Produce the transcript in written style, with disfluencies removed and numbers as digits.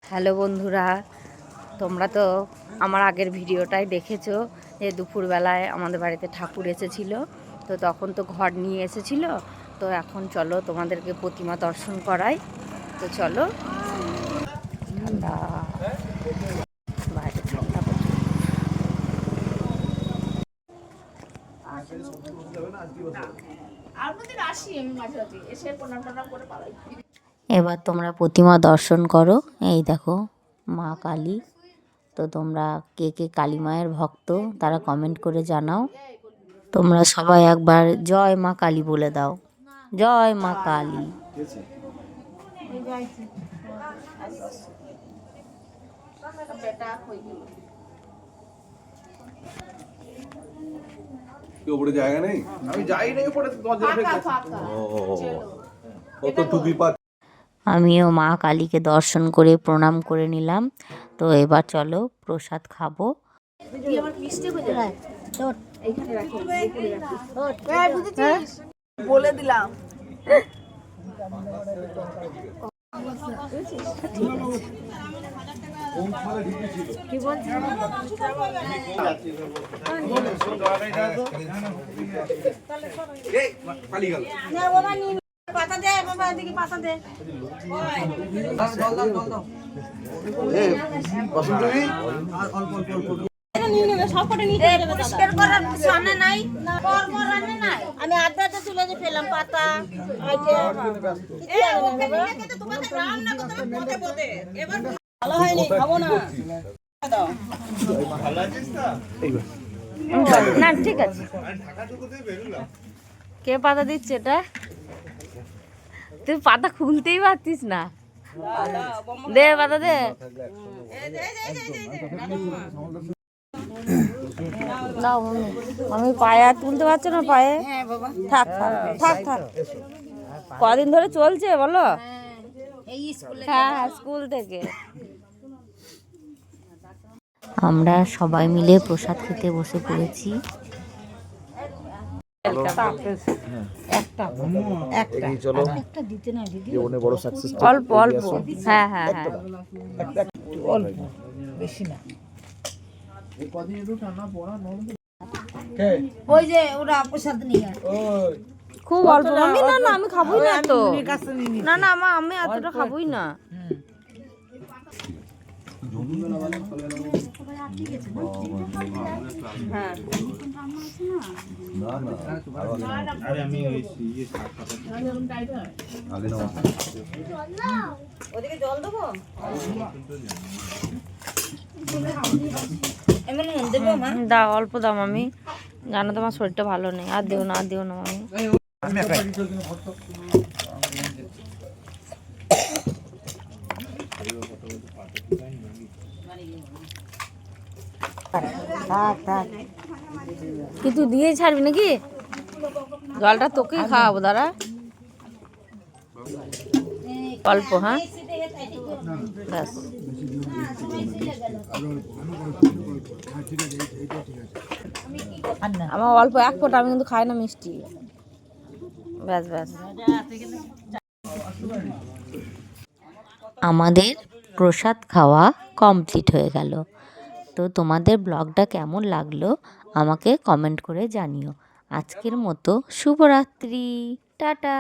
Hello বন্ধুরা, তোমরা তো আমার আগের ভিডিওটাই দেখেছো যে দুপুরবেলায় আমাদের বাড়িতে ঠাকুর এসেছিল। তো তখন তো ঘর নিয়ে এসেছিল। তো এখন চলো তোমাদেরকে প্রতিমা দর্শন করাই। তো চলো। ঠান্ডা, বাইরে ঠান্ডা এবার তোমরা প্রতিমা দর্শন করো। এই দেখো মা কালী। তো তোমরা কে কে কালী মায়ের ভক্ত তারা কমেন্ট করে জানাও। তোমরা সবাই একবার জয় মা কালী বলে দাও। জয় মা কালী। উপরে জায়গা নেই, আমি যাই নাই উপরে। আমিও মা কালীকে দর্শন করে প্রণাম করে নিলাম। তো এবার চলো প্রসাদ খাবো। বলে দিলাম কি বলছি পাতা দে বাবা, এদিকে পাতা দে। আমি আধা তুলে ফেলাম পাতা। ভালো হয়নি, খাবো না। না ঠিক আছে। কে পাতা দিচ্ছে এটা? তুই পাতা খুলতেই পারতিস না। দে পাতা দে। নাও মম্মি, আমি পায়ে আর তুলতে পারছো না পায়ে। থাক থাক থাক থাক। কদিন ধরে চলছে বলো? হ্যাঁ, স্কুল থেকে। আমরা সবাই মিলে প্রসাদ খেতে বসে পড়েছি। অল্প অল্প, হ্যাঁ হ্যাঁ হ্যাঁ, অল্প, বেশি না। ওই যে ওরা প্রসাদ নিয়ে খুব অল্প মামি। না না আমি খাবোই না তো। না না আমি এতটা খাবোই না। হ্যাঁ ওদিকে জল দেবো। দাও অল্প দাও মামি, জানো তোমার শরীরটা ভালো নেই। আর দিও না, আর দিও না মামি। কি তুই দিয়েই ছাড়বি নাকি? জলটা তোকেই খাওয়াবো, দাঁড়া। অল্প, হ্যাঁ ব্যাস। আমার অল্প, এক ফোঁটা। আমি কিন্তু খাই না মিষ্টি। ব্যাস ব্যাস। আমাদের প্রসাদ খাওয়া কমপ্লিট হয়ে গেল। তো তোমাদের ব্লগটা কেমন লাগলো আমাকে কমেন্ট করে জানিও। আজকের মতো শুভরাত্রি, টাটা।